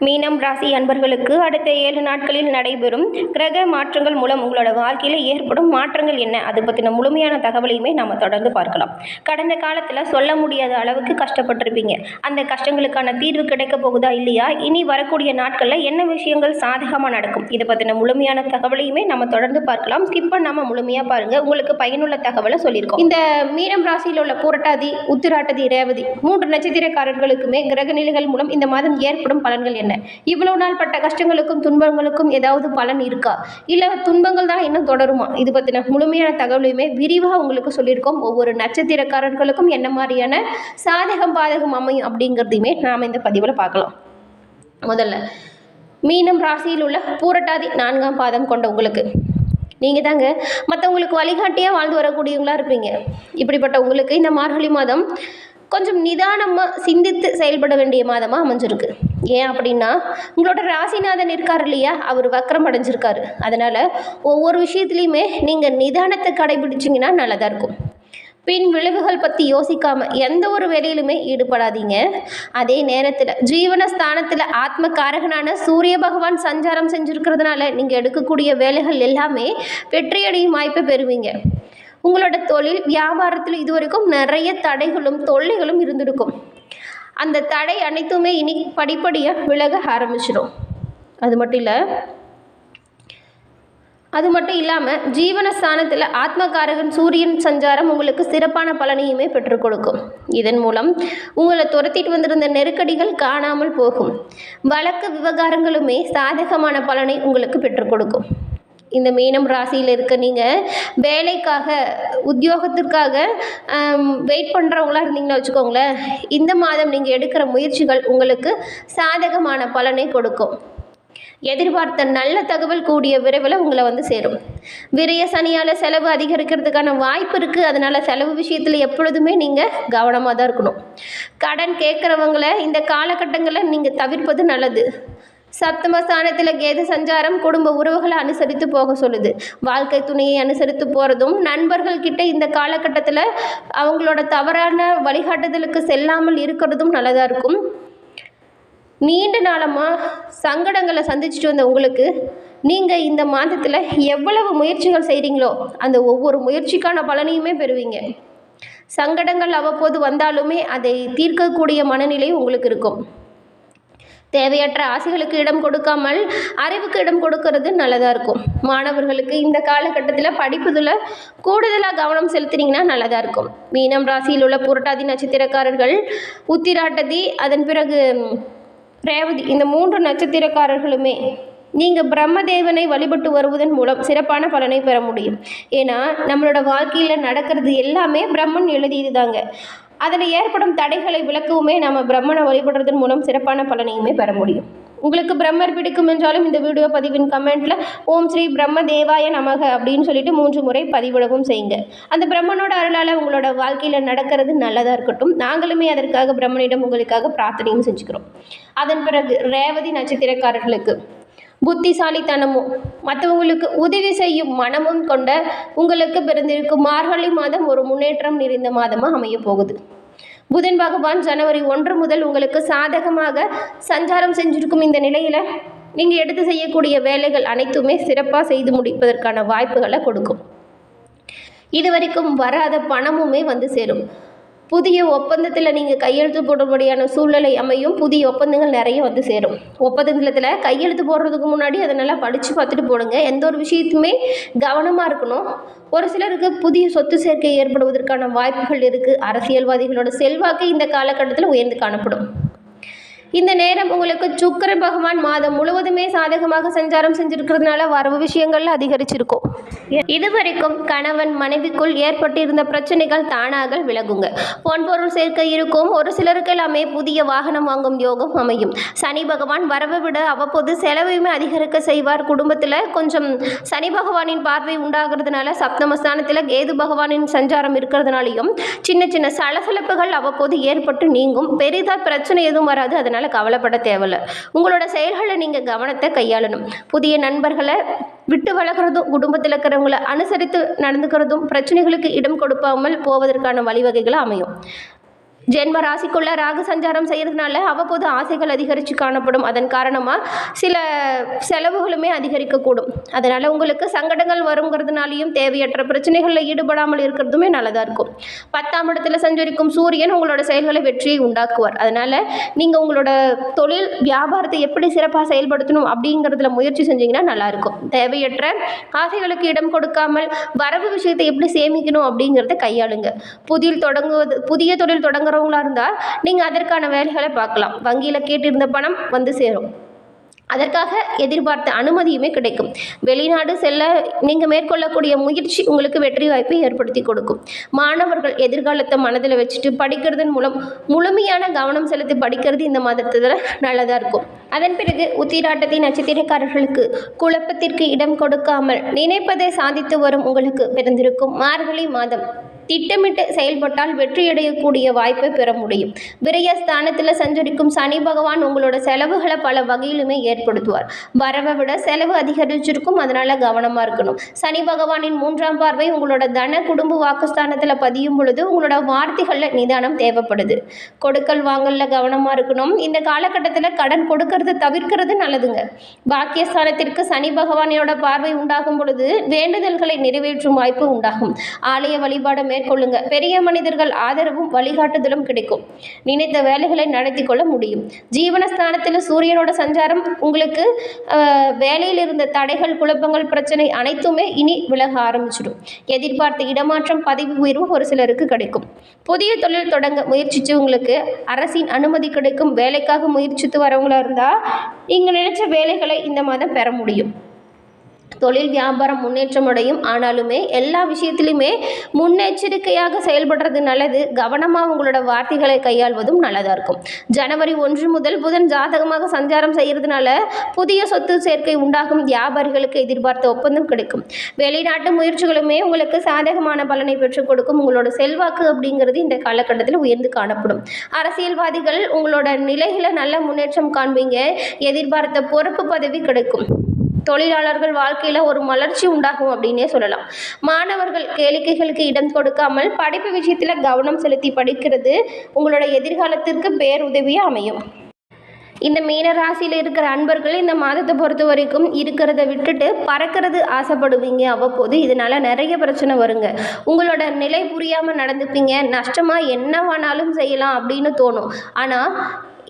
மீனம் ராசி அன்பர்களுக்கு அடுத்த 7 நாட்களில் நடைபெறும் கிரக மாற்றங்கள் மூலம் உங்களோட வாழ்க்கையில் ஏற்படும் மாற்றங்கள் என்ன, அது பற்றின முழுமையான தகவலையுமே நாம் தொடர்ந்து பார்க்கலாம். கடந்த காலத்தில் சொல்ல முடியாத அளவுக்கு கஷ்டப்பட்டிருப்பீங்க. அந்த கஷ்டங்களுக்கான தீர்வு கிடைக்க போகுதா இல்லையா, இனி வரக்கூடிய நாட்களில் என்ன விஷயங்கள் சாதகமாக நடக்கும், இதை பற்றின முழுமையான தகவலையுமே நம்ம தொடர்ந்து பார்க்கலாம். ஸ்கிப் பண்ணாமல் முழுமையாக பாருங்கள், உங்களுக்கு பயனுள்ள தகவலை சொல்லியிருக்கோம். இந்த மீனம் ராசியில் உள்ள பூரட்டாதி, உத்திராட்டதி, ரேவதி 3 நட்சத்திரக்காரர்களுக்குமே கிரக நிலைகள் மூலம் இந்த மாதம் ஏற்படும் பலன்கள் என்ன, இவ்வளவு நாள் பட்ட கஷ்டங்களுக்கும் துன்பங்களுக்கும் ஏதாவது பலன் இருக்கா, இல்லை துன்பங்கள் தான் இன்னும் தொடருமா, இது பற்றின முழுமையான தகவலையுமே விரிவாக உங்களுக்கு சொல்லியிருக்கோம். ஒவ்வொரு நட்சத்திரக்காரர்களுக்கும் என்ன மாதிரியான சாதகம் பாதகம் அமையும் அப்படிங்கிறதையுமே நாம் இந்த பதிவில் பார்க்கலாம். முதல்ல மீனம் ராசியில் உள்ள பூரட்டாதி 4ஆம் பாதம் கொண்ட உங்களுக்கு, நீங்கள் தாங்க மற்றவங்களுக்கு வழிகாட்டியாக வாழ்ந்து வரக்கூடியவங்களா இருப்பீங்க. இப்படிப்பட்ட உங்களுக்கு இந்த மார்கழி மாதம் கொஞ்சம் நிதானமாக சிந்தித்து செயல்பட வேண்டிய மாதமாக அமைஞ்சிருக்கு. ஏன் அப்படின்னா, உங்களோட ராசிநாதன் இருக்கார் இல்லையா, அவர் வக்ரம் அடைஞ்சிருக்காரு. அதனால் ஒவ்வொரு விஷயத்துலையுமே நீங்கள் நிதானத்தை கடைபிடிச்சிங்கன்னா நல்லதாக இருக்கும். பின் விளைவுகள் பற்றி யோசிக்காமல் எந்த ஒரு வேலையிலுமே ஈடுபடாதீங்க. அதே நேரத்தில் ஜீவனஸ்தானத்தில் ஆத்ம காரகனான சூரிய பகவான் சஞ்சாரம் செஞ்சுருக்கிறதுனால நீங்கள் எடுக்கக்கூடிய வேலைகள் எல்லாமே வெற்றியடையும் வாய்ப்பை பெறுவீங்க. உங்களோட தொழில் வியாபாரத்தில் இதுவரைக்கும் நிறைய தடைகளும் தொல்லைகளும் இருந்திருக்கும். அந்த தடை அனைத்துமே இனி படிப்படியாக விலக ஆரம்பிச்சிடும். அது மட்டும் இல்லாமல் ஜீவனஸ்தானத்தில் ஆத்மகாரகன் சூரியன் சஞ்சாரம் உங்களுக்கு சிறப்பான பலனையுமே பெற்றுக் கொடுக்கும். இதன் மூலம் உங்களை துரத்திட்டு வந்திருந்த நெருக்கடிகள் காணாமல் போகும். வழக்கு விவகாரங்களுமே சாதகமான பலனை உங்களுக்கு பெற்றுக் கொடுக்கும். இந்த மீனம் ராசியில் இருக்க நீங்கள் வேலைக்காக உத்தியோகத்திற்காக வெயிட் பண்ணுறவங்களா இருந்தீங்கன்னா வச்சுக்கோங்களேன், இந்த மாதம் நீங்கள் எடுக்கிற முயற்சிகள் உங்களுக்கு சாதகமான பலனை கொடுக்கும். எதிர்பார்த்த நல்ல தகவல் கூடிய விரைவில் உங்களை வந்து சேரும். விரய சனியால் செலவு அதிகரிக்கிறதுக்கான வாய்ப்பு இருக்குது. அதனால் செலவு விஷயத்தில் எப்பொழுதுமே நீங்கள் கவனமாக தான் இருக்கணும். கடன் கேட்குறவங்களை இந்த காலகட்டங்களில் நீங்கள் தவிர்ப்பது நல்லது. சப்தமஸ்தானத்தில் கேது சஞ்சாரம் குடும்ப உறவுகளை அனுசரித்து போக சொல்லுது. வாழ்க்கை துணையை அனுசரித்து போகிறதும், நண்பர்கள்கிட்ட இந்த காலகட்டத்தில் அவங்களோட தவறான வழிகாட்டுதலுக்கு செல்லாமல் இருக்கிறதும் நல்லதாக இருக்கும். நீண்ட நாளமாக சங்கடங்களை சந்திச்சுட்டு வந்த உங்களுக்கு நீங்கள் இந்த மாதத்தில் எவ்வளவு முயற்சிகள் செய்கிறீங்களோ அந்த ஒவ்வொரு முயற்சிக்கான பலனையுமே பெறுவீங்க. சங்கடங்கள் அவ்வப்போது வந்தாலுமே அதை தீர்க்கக்கூடிய மனநிலை உங்களுக்கு இருக்கும். தேவையற்ற ஆசைகளுக்கு இடம் கொடுக்காமல் அறிவுக்கு இடம் கொடுக்கறது நல்லதாக இருக்கும். மாணவர்களுக்கு இந்த காலகட்டத்தில் படிப்பதில் கூடுதலாக கவனம் செலுத்தினீங்கன்னா நல்லதாக இருக்கும். மீனம் ராசியில் உள்ள புரட்டாதி நட்சத்திரக்காரர்கள், உத்திராட்டதி, அதன் பிறகு ரேவதி, இந்த 3 நட்சத்திரக்காரர்களுமே நீங்கள் பிரம்மதேவனை வழிபட்டு வருவதன் மூலம் சிறப்பான பலனை பெற முடியும். ஏன்னா நம்மளோட வாழ்க்கையில் நடக்கிறது எல்லாமே பிரம்மன் எழுதியது தாங்க. அதில் ஏற்படும் தடைகளை விளக்கவுமே நம்ம பிரம்மனை வழிபடுறதன் மூலம் சிறப்பான பலனையுமே பெற முடியும். உங்களுக்கு பிரம்மர் பிடிக்கும் என்றாலும் இந்த வீடியோ பதிவின் கமெண்ட்டில் ஓம் ஸ்ரீ பிரம்ம தேவாய நமக அப்படின்னு சொல்லிட்டு 3 முறை பதிவிடவும் செய்யுங்க. அந்த பிரம்மனோட அருளால் உங்களோட வாழ்க்கையில் நடக்கிறது நல்லதாக இருக்கட்டும். நாங்களுமே அதற்காக பிரம்மனிடம் உங்களுக்காக பிரார்த்தனையும் செஞ்சுக்கிறோம். அதன் பிறகு ரேவதி நட்சத்திரக்காரர்களுக்கு புத்திசாலித்தனமும் மற்றவங்களுக்கு உதவி செய்யும் மனமும் கொண்ட உங்களுக்கு பிறந்திருக்கும் மார்கழி மாதம் ஒரு முன்னேற்றம் நிறைந்த மாதமாக அமைய போகுது. புதன் பகவான் ஜனவரி 1 முதல் உங்களுக்கு சாதகமாக சஞ்சாரம் செஞ்சிருக்கும். இந்த நிலையில் நீங்கள் எடுத்து செய்யக்கூடிய வேலைகள் அனைத்துமே சிறப்பாக செய்து முடிப்பதற்கான வாய்ப்புகளை கொடுக்கும். இதுவரைக்கும் வராத பணமுமே வந்து சேரும். புதிய ஒப்பந்தத்தில் நீங்கள் கையெழுத்து போடும்படியான சூழ்நிலை அமையும். புதிய ஒப்பந்தங்கள் நிறைய வந்து சேரும். ஒப்பந்தத்தில் கையெழுத்து போடுறதுக்கு முன்னாடி அதை நல்லா படித்து பார்த்துட்டு போடுங்க. எந்த ஒரு விஷயத்துமே கவனமாக இருக்கணும். ஒரு சிலருக்கு புதிய சொத்து சேர்க்கை ஏற்படுவதற்கான வாய்ப்புகள் இருக்குது. அரசியல்வாதிகளோட செல்வாக்கு இந்த காலகட்டத்தில் உயர்ந்து காணப்படும். இந்த நேரம் உங்களுக்கு சுக்கிர பகவான் மாதம் முழுவதுமே சாதகமாக சஞ்சாரம் செஞ்சிருக்கிறதுனால வரவு விஷயங்கள்ல அதிகரிச்சிருக்கும். இதுவரைக்கும் கணவன் மனைவிக்குள் ஏற்பட்டிருந்த பிரச்சனைகள் தானாக விலகுங்க. பொன்பொருள் சேர்க்கை இருக்கும். ஒரு சிலருக்கு எல்லாமே புதிய வாகனம் வாங்கும் யோகம் அமையும். சனி பகவான் வரவை விட அவ்வப்போது செலவையுமே அதிகரிக்க செய்வார். குடும்பத்தில் கொஞ்சம் சனி பகவானின் பார்வை உண்டாகிறதுனால சப்தமஸ்தானத்தில் கேது பகவானின் சஞ்சாரம் இருக்கிறதுனாலையும் சின்ன சின்ன சலசலப்புகள் அவ்வப்போது ஏற்பட்டு நீங்கும். பெரிதாக பிரச்சனை எதுவும் வராது. அதனால் கவலைப்பட தேவையில்லை. உங்களோட செயல்களை நீங்கள் கவனத்தை கையாளணும். புதிய நண்பர்களை விட்டு வளர்க்குறதும், குடும்பத்தில் இருக்கிறவங்களை அனுசரித்து நடந்துக்கிறதும் பிரச்சனைகளுக்கு இடம் கொடுக்காமல் போவதற்கான வழிவகைகளை அமையும். ஜென்ம ராசிக்குள்ள ராகு சஞ்சாரம் செய்கிறதுனால அவ்வப்போது ஆசைகள் அதிகரித்து காணப்படும். அதன் காரணமாக சில செலவுகளுமே அதிகரிக்கக்கூடும். அதனால் உங்களுக்கு சங்கடங்கள் வருங்கிறதுனாலையும் தேவையற்ற பிரச்சனைகளில் ஈடுபடாமல் இருக்கிறதுமே நல்லதாக இருக்கும். 10ஆம் இடத்துல சஞ்சரிக்கும் சூரியன் உங்களோட செயல்களை வெற்றியை உண்டாக்குவார். அதனால் நீங்கள் உங்களோட தொழில் வியாபாரத்தை எப்படி சிறப்பாக செயல்படுத்தணும் அப்படிங்கிறதுல முயற்சி செஞ்சீங்கன்னா நல்லாயிருக்கும். தேவையற்ற ஆசைகளுக்கு இடம் கொடுக்காமல் வரவு விஷயத்தை எப்படி சேமிக்கணும் அப்படிங்கிறத கையாளுங்க. புதிய தொழில் தொடங்குறவங்களா இருந்தால் நீங்கள் அதற்கான வேலைகளை பார்க்கலாம். வங்கியில் கேட்டிருந்த பணம் வந்து சேரும். அதற்காக எதிர்பார்த்த அனுமதியுமே கிடைக்கும். வெளிநாடு செல்ல நீங்கள் மேற்கொள்ளக்கூடிய முயற்சி உங்களுக்கு வெற்றி வாய்ப்பை ஏற்படுத்தி கொடுக்கும். மாணவர்கள் எதிர்காலத்தை மனதில் வச்சுட்டு படிக்கிறதன் மூலம் முழுமையான கவனம் செலுத்தி படிக்கிறது இந்த மாதத்தில் நல்லதாக இருக்கும். அதன் பிறகு உத்திராட்டத்தின் நட்சத்திரக்காரர்களுக்கு குழப்பத்திற்கு இடம் கொடுக்காமல் நினைப்பதை சாதித்து வரும் உங்களுக்கு பிறந்திருக்கும் மார்கழி மாதம் திட்டமிட்டு செயல்பட்டால் வெற்றியடையக்கூடிய வாய்ப்பை பெற முடியும். விரயஸ்தானத்தில் சஞ்சரிக்கும் சனி பகவான் உங்களோட செலவுகளை பல வகையிலுமே ஏற்படுத்துவார். வரவை விட செலவு அதிகரிச்சிருக்கும். அதனால் கவனமாக இருக்கணும். சனி பகவானின் 3ஆம் பார்வை உங்களோட தன குடும்ப வாக்குஸ்தானத்தில் பதியும் பொழுது உங்களோட வார்த்தைகளில் நிதானம் தேவைப்படுது. கொடுக்கல் வாங்கலில் கவனமாக இருக்கணும். இந்த காலகட்டத்தில் கடன் கொடுக்கறது தவிர்க்கிறது நல்லதுங்க. பாக்கியஸ்தானத்திற்கு சனி பகவானோட பார்வை உண்டாகும் பொழுது வேண்டுதல்களை நிறைவேற்றும் வாய்ப்பு உண்டாகும். ஆலய வழிபாடு மேற்கொள்ளுங்க. பெரிய மனிதர்கள் ஆதரவும் வழிகாட்டுதலும் கிடைக்கும். நினைத்த வேலைகளை நடத்தி கொள்ள முடியும். ஜீவனஸ்தானத்தில் சூரியனோட சஞ்சாரம் உங்களுக்கு வேலையில் இருந்த தடைகள், குழப்பங்கள், பிரச்சனை அனைத்துமே இனி விலக ஆரம்பிச்சிடும். எதிர்பார்த்த இடமாற்றம், பதவி உயர்வு ஒரு சிலருக்கு கிடைக்கும். புதிய தொழில் தொடங்க முயற்சித்து உங்களுக்கு அரசின் அனுமதி கிடைக்கும். வேலைக்காக முயற்சித்து வரவங்களா இருந்தால் நீங்கள் நினைச்ச வேலைகளை இந்த மாதம் பெற முடியும். தொழில் வியாபாரம் முன்னேற்றம் அடையும். ஆனாலுமே எல்லா விஷயத்திலுமே முன்னெச்சரிக்கையாக செயல்படுறது நல்லது. கவனமாக உங்களோட வார்த்தைகளை கையாள்வதும் நல்லதாக இருக்கும். ஜனவரி 1 முதல் புதன் ஜாதகமாக சஞ்சாரம் செய்கிறதுனால புதிய சொத்து சேர்க்கை உண்டாகும். வியாபாரிகளுக்கு எதிர்பார்த்த ஒப்பந்தம் கிடைக்கும். வெளிநாட்டு முயற்சிகளுமே உங்களுக்கு சாதகமான பலனை பெற்றுக் கொடுக்கும். உங்களோட செல்வாக்கு அப்படிங்கிறது இந்த காலகட்டத்தில் உயர்ந்து காணப்படும். அரசியல்வாதிகள் உங்களோட நிலைகளை நல்ல முன்னேற்றம் காண்பீங்க. எதிர்பார்த்த பொறுப்பு பதவி கிடைக்கும். தொழிலாளர்கள் வாழ்க்கையில் ஒரு மலர்ச்சி உண்டாகும் அப்படின்னே சொல்லலாம். மாணவர்கள் கேளிக்கைகளுக்கு இடம் கொடுக்காமல் படிப்பு விஷயத்தில் கவனம் செலுத்தி படிக்கிறது உங்களோட எதிர்காலத்திற்கு பேருதவியாக அமையும். இந்த மீன ராசியில் இருக்கிற அன்பர்கள் இந்த மாதத்தை பொறுத்த வரைக்கும் இருக்கிறத விட்டுட்டு பறக்கிறது ஆசைப்படுவீங்க. அவ்வப்போது இதனால் நிறைய பிரச்சனை வருங்க. உங்களோட நிலை புரியாமல் நடந்துப்பீங்க. நஷ்டமாக என்னவானாலும் செய்யலாம் அப்படின்னு தோணும். ஆனால்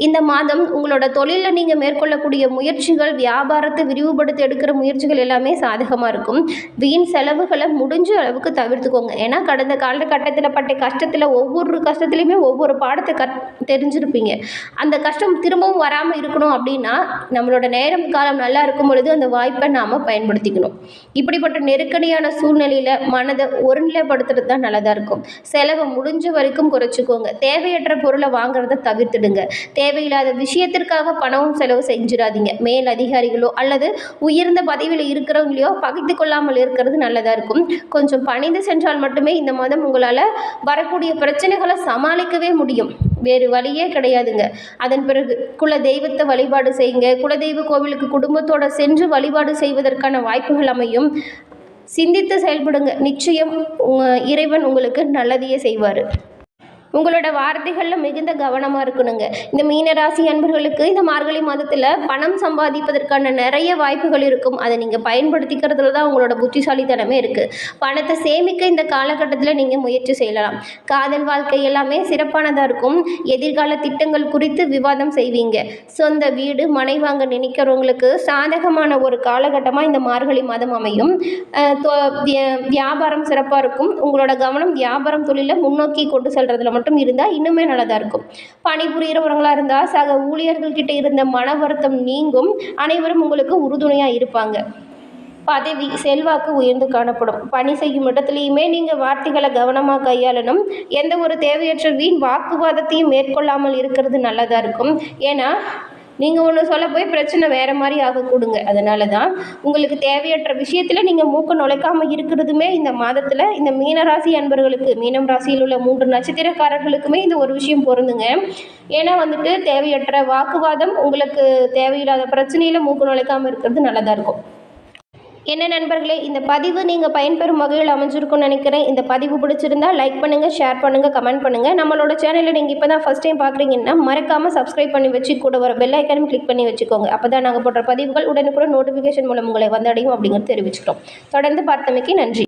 இந்த மாதம் உங்களோட தொழிலில் நீங்கள் மேற்கொள்ளக்கூடிய முயற்சிகள், வியாபாரத்தை விரிவுபடுத்தி எடுக்கிற முயற்சிகள் எல்லாமே சாதகமாக இருக்கும். வீண் செலவுகளை முடிஞ்ச அளவுக்கு தவிர்த்துக்கோங்க. ஏன்னா கடந்த காலகட்டத்தில் பட்ட கஷ்டத்தில் ஒவ்வொரு கஷ்டத்துலையுமே ஒவ்வொரு பாடத்தை தெரிஞ்சிருப்பீங்க. அந்த கஷ்டம் திரும்பவும் வராமல் இருக்கணும் அப்படின்னா நம்மளோட நேரம் காலம் நல்லா இருக்கும் பொழுது அந்த வாய்ப்பை நாம் பயன்படுத்திக்கணும். இப்படிப்பட்ட நெருக்கடியான சூழ்நிலையில் மனதை ஒருநிலைப்படுத்துறது தான் நல்லதாக இருக்கும். செலவை முடிஞ்ச வரைக்கும் குறைச்சிக்கோங்க. தேவையற்ற பொருளை வாங்குறத தவிர்த்துடுங்க. தேவையில்லாத விஷயத்திற்காக பணமும் செலவு செஞ்சிடாதீங்க. மேல் அதிகாரிகளோ அல்லது உயர்ந்த பதவியில் இருக்கிறவங்களையோ பகைத்து கொள்ளாமல் இருக்கிறது நல்லதாக இருக்கும். கொஞ்சம் பணிந்து சென்றால் மட்டுமே இந்த மாதம் உங்களால் வரக்கூடிய பிரச்சனைகளை சமாளிக்கவே முடியும். வேறு வழியே கிடையாதுங்க. அதன் பிறகு குல தெய்வத்தை வழிபாடு செய்யுங்க. குலதெய்வ கோவிலுக்கு குடும்பத்தோடு சென்று வழிபாடு செய்வதற்கான வாய்ப்புகள் அமையும். சிந்தித்து செயல்படுங்க. நிச்சயம் இறைவன் உங்களுக்கு நல்லதையே செய்வார். உங்களோட வார்த்தைகளில் மிகுந்த கவனமாக இருக்கணுங்க. இந்த மீனராசி அன்பர்களுக்கு இந்த மார்கழி மாதத்தில் பணம் சம்பாதிப்பதற்கான நிறைய வாய்ப்புகள் இருக்கும். அதை நீங்கள் பயன்படுத்திக்கிறதுல தான் உங்களோட புத்திசாலித்தனமே இருக்குது. பணத்தை சேமிக்க இந்த காலகட்டத்தில் நீங்கள் முயற்சி செய்யலாம். காதல் வாழ்க்கை எல்லாமே சிறப்பானதாக இருக்கும். எதிர்கால திட்டங்கள் குறித்து விவாதம் செய்வீங்க. சொந்த வீடு, மனை வாங்க நினைக்கிறவங்களுக்கு சாதகமான ஒரு காலகட்டமாக இந்த மார்கழி மாதம் அமையும். வியாபாரம் சிறப்பாக இருக்கும். உங்களோட கவனம் வியாபாரம் தொழிலை முன்னோக்கி கொண்டு செல்றதுல மட்டும் இருந்தால் இன்னுமே நல்லதாக இருக்கும். பணிபுரிகிறவர்களாக இருந்தால் சக ஊழியர்கள்கிட்ட இருந்த மன வருத்தம் நீங்கும். அனைவரும் உங்களுக்கு உறுதுணையாக இருப்பாங்க. பதவி, செல்வாக்கு உயர்ந்து காணப்படும். பணி செய்யும் இடத்துலையுமே நீங்கள் வார்த்தைகளை கவனமாக கையாளணும். எந்த ஒரு தேவையற்ற வீண் வாக்குவாதத்தையும் மேற்கொள்ளாமல் இருக்கிறது நல்லதாக இருக்கும். ஏன்னா நீங்கள் ஒன்று சொல்ல போய் பிரச்சனை வேறு மாதிரி ஆகக்கூடுங்க. அதனால தான் உங்களுக்கு தேவையற்ற விஷயத்தில் நீங்கள் மூக்க நுழைக்காமல் இருக்கிறதுமே இந்த மாதத்தில் இந்த மீனராசி அன்பர்களுக்கு, மீனம் ராசியில் உள்ள 3 நட்சத்திரக்காரர்களுக்குமே இந்த ஒரு விஷயம் பொருந்துங்க. ஏன்னா தேவையற்ற வாக்குவாதம், உங்களுக்கு தேவையில்லாத பிரச்சனையில் மூக்க நுழைக்காமல் இருக்கிறது நல்லதாக இருக்கும். என்ன நண்பர்களே, இந்த பதிவு நீங்கள் பயன்பெறும் வகையில் அமைஞ்சிருக்கும்னு நினைக்கிறேன். இந்த பதிவு பிடிச்சிருந்தா லைக் பண்ணுங்கள், ஷேர் பண்ணுங்கள், கமெண்ட் பண்ணுங்கள். நம்மளோட சேனலில் நீங்கள் இப்போ தான் ஃபஸ்ட் டைம் பார்க்குறீங்கன்னா மறக்காமல் சப்ஸ்கிரைப் பண்ணி வச்சு கூட வர பெல் ஐக்கானும் கிளிக் பண்ணி வச்சுக்கோங்க. அப்போ தான் நாங்கள் போடுற பதிவுகள் உடனுக்குடன் நோட்டிஃபிகேஷன் மூலம் உங்களை வந்தடையும் அப்படிங்கிறது தெரிவிச்சுக்கிறோம். தொடர்ந்து பார்த்தமைக்கு நன்றி.